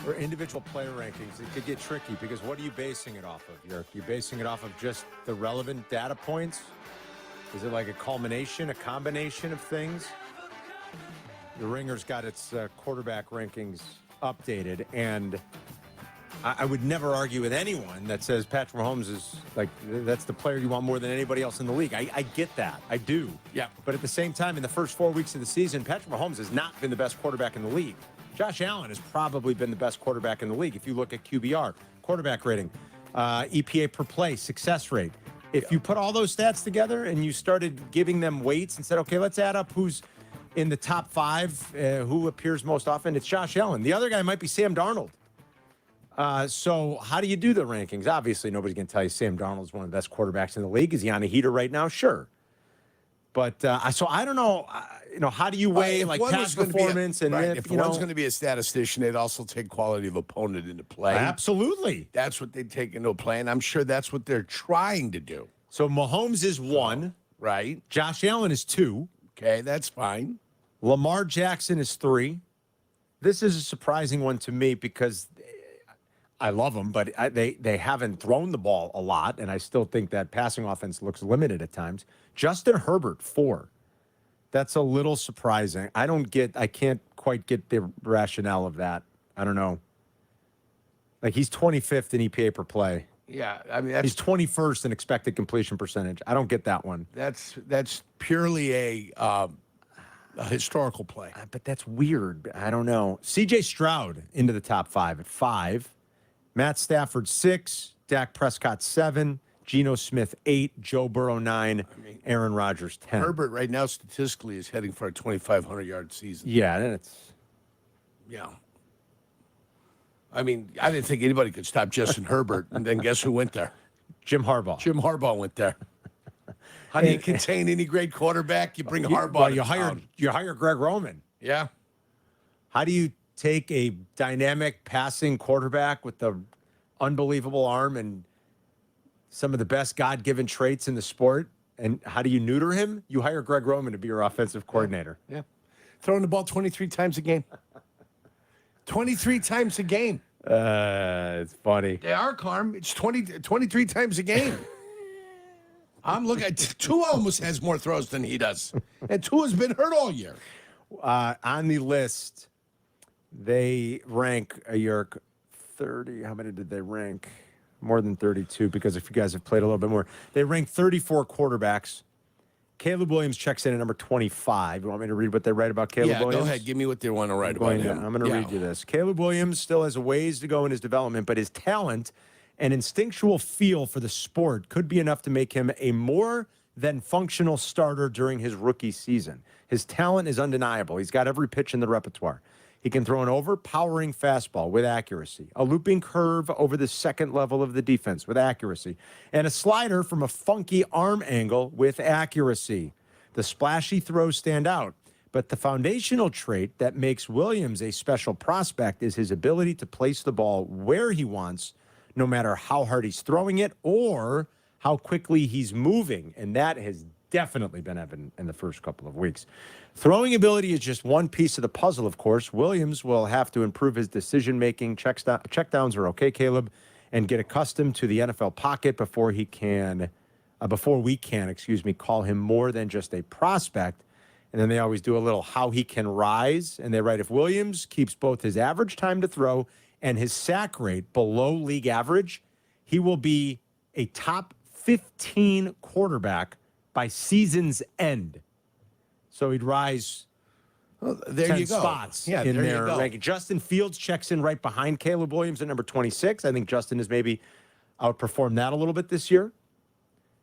For individual player rankings, it could get tricky because what are you basing it off of, Yerk? You're basing it off of just the relevant data points? Is it like a culmination, a combination of things? The Ringer's got its quarterback rankings updated, and I would never argue with anyone that says Patrick Mahomes is like, that's the player you want more than anybody else in the league. I get that. I do. Yeah. But at the same time, in the first 4 weeks of the season, Patrick Mahomes has not been the best quarterback in the league. Josh Allen has probably been the best quarterback in the league. If you look at QBR, quarterback rating, EPA per play, success rate. If you put all those stats together and you started giving them weights and said, okay, let's add up who's in the top 5, who appears most often, it's Josh Allen. The other guy might be Sam Darnold. So how do you do the rankings? Obviously, nobody's going to tell you Sam Darnold is one of the best quarterbacks in the league. Is he on a heater right now? Sure. But so I don't know. How do you weigh like past performance if one's going to be a statistician, they'd also take quality of opponent into play. Absolutely, that's what they take into play, and I'm sure that's what they're trying to do. So Mahomes is 1, right? Josh Allen is 2. Okay, that's fine. Lamar Jackson is 3. This is a surprising one to me because I love them, but they haven't thrown the ball a lot, and I still think that passing offense looks limited at times. Justin Herbert, 4. That's a little surprising. I can't quite get the rationale of that. I don't know. Like, he's 25th in EPA per play. Yeah, I mean, he's 21st in expected completion percentage. I don't get that one. That's purely a historical play. But that's weird. I don't know. C.J. Stroud into the top 5 at 5. Matt Stafford, 6. Dak Prescott, 7. Geno Smith, 8. Joe Burrow, 9. Aaron Rodgers, 10. Herbert right now statistically is heading for a 2,500-yard season. Yeah, it's... Yeah. I mean, I didn't think anybody could stop Justin Herbert, and then guess who went there? Jim Harbaugh. Jim Harbaugh went there. How do you contain any great quarterback? You bring Harbaugh. Well, you hire Greg Roman. Yeah. How do you take a dynamic passing quarterback with the unbelievable arm and some of the best God-given traits in the sport, and how do you neuter him? You hire Greg Roman to be your offensive coordinator. Yeah. Throwing the ball 23 times a game. 23 times a game. It's funny. They are, Carm. It's 23 times a game. I'm looking at Tua almost has more throws than he does. And Tua's been hurt all year. On the list, they rank a Yerk 30. How many did they rank? More than 32, because if you guys have played a little bit more. They rank 34 quarterbacks. Caleb Williams checks in at number 25. You want me to read what they write about Caleb Williams? Yeah, go ahead. Give me what they want to write about him. I'm going to read you this. Caleb Williams still has a ways to go in his development, but his talent and instinctual feel for the sport could be enough to make him a more than functional starter during his rookie season. His talent is undeniable. He's got every pitch in the repertoire. He can throw an overpowering fastball with accuracy, a looping curve over the second level of the defense with accuracy, and a slider from a funky arm angle with accuracy. The splashy throws stand out, but the foundational trait that makes Williams a special prospect is his ability to place the ball where he wants, no matter how hard he's throwing it or how quickly he's moving, and that has definitely been evident in the first couple of weeks. Throwing ability is just one piece of the puzzle, of course. Williams will have to improve his decision-making. Checkdowns are okay, Caleb, and get accustomed to the NFL pocket before we can, call him more than just a prospect. And then they always do a little how he can rise, and they write, if Williams keeps both his average time to throw and his sack rate below league average, he will be a top 15 quarterback by season's end. So he'd rise 10 spots in their ranking. Justin Fields checks in right behind Caleb Williams at number 26. I think Justin has maybe outperformed that a little bit this year.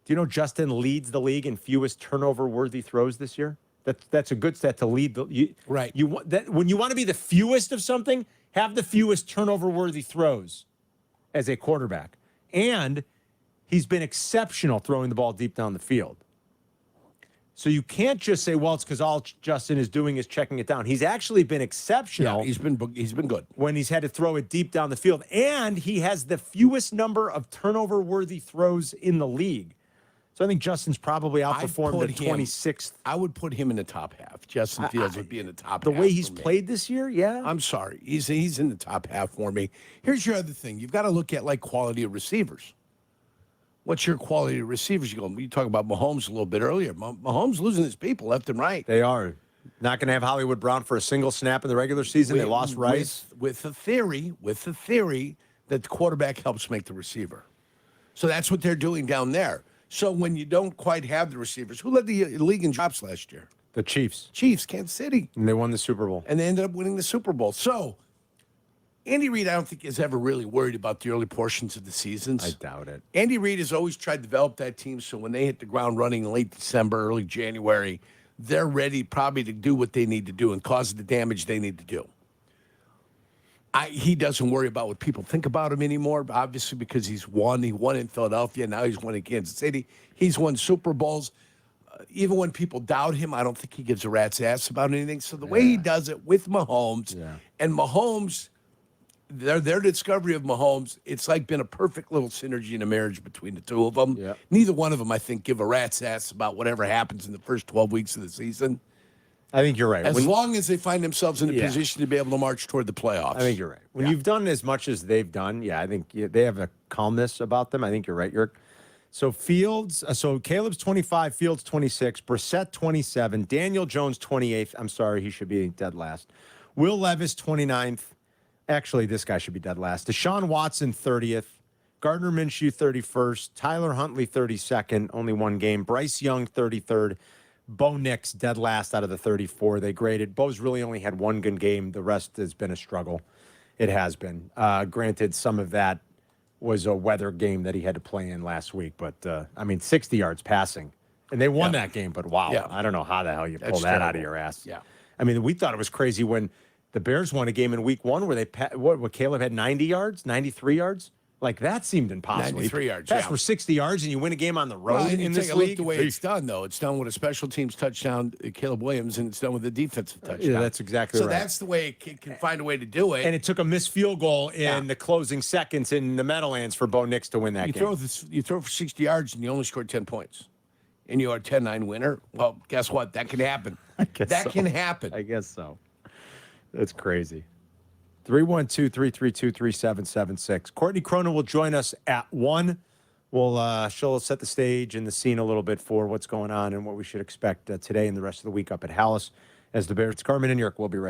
Do you know Justin leads the league in fewest turnover-worthy throws this year? That's a good stat to lead. Right. When you want to be the fewest of something, have the fewest turnover-worthy throws as a quarterback. And he's been exceptional throwing the ball deep down the field. So you can't just say, well, it's because all Justin is doing is checking it down. He's actually been exceptional. Yeah, he's been good. When he's had to throw it deep down the field. And he has the fewest number of turnover-worthy throws in the league. So I think Justin's probably outperformed put at him- 26th. I would put him in the top half. Justin Fields would be in the top The half. way he's for me. played this year, yeah. I'm sorry. He's in the top half for me. Here's your other thing. You've got to look at, like, quality of receivers. What's your quality of receivers? You talk about Mahomes a little bit earlier. Mahomes losing his people left and right. They are not going to have Hollywood Brown for a single snap in the regular season. They lost Rice. With the theory that the quarterback helps make the receiver. So that's what they're doing down there. So when you don't quite have the receivers, who led the league in drops last year? The Chiefs. Chiefs, Kansas City. And they won the Super Bowl. And they ended up winning the Super Bowl. So Andy Reid, I don't think, is ever really worried about the early portions of the seasons. I doubt it. Andy Reid has always tried to develop that team so when they hit the ground running in late December, early January, they're ready probably to do what they need to do and cause the damage they need to do. He doesn't worry about what people think about him anymore, obviously, because he's won. He won in Philadelphia. Now he's won in Kansas City. He's won Super Bowls. Even when people doubt him, I don't think he gives a rat's ass about anything. So the way he does it with Mahomes, and Mahomes, their discovery of Mahomes, it's like been a perfect little synergy in a marriage between the two of them. Yeah. Neither one of them, I think, give a rat's ass about whatever happens in the first 12 weeks of the season. I think you're right. As long as they find themselves in a Yeah. position to be able to march toward the playoffs. I think you're right. When you've done as much as they've done, I think they have a calmness about them. I think you're right, Yerk. So Caleb's 25, Fields 26, Brissett 27, Daniel Jones 28th. I'm sorry, he should be dead last. Will Levis 29th. Actually, this guy should be dead last. Deshaun Watson 30th, Gardner Minshew 31st, Tyler Huntley 32nd, only one game. Bryce Young 33rd. Bo Nix dead last out of the 34 they graded. Bo's really only had one good game. The rest has been a struggle. It has been. Granted, some of that was a weather game that he had to play in last week. But, 60 yards passing. And they won that game. But, wow, I don't know how the hell you pull that out of your ass. Yeah. I mean, we thought it was crazy when the Bears won a game in week one where Caleb had 90 yards, 93 yards? Like, that seemed impossible. 93 yards, Pass for 60 yards, and you win a game on the road Well, in this take a look league? the way it's done, though. It's done with a special teams touchdown, Caleb Williams, and it's done with a defensive touchdown. Yeah, that's exactly right. So that's the way it can find a way to do it. And it took a missed field goal in the closing seconds in the Meadowlands for Bo Nix to win that game. You throw for 60 yards, and you only scored 10 points. And you are a 10-9 winner. Well, guess what? That can happen. That can happen. I guess so. That's crazy. 312-332-3776. Courtney Cronin will join us at 1. She'll set the stage and the scene a little bit for what's going on and what we should expect today and the rest of the week up at Hallis as the Bears. Carmen and Jurko will be right back.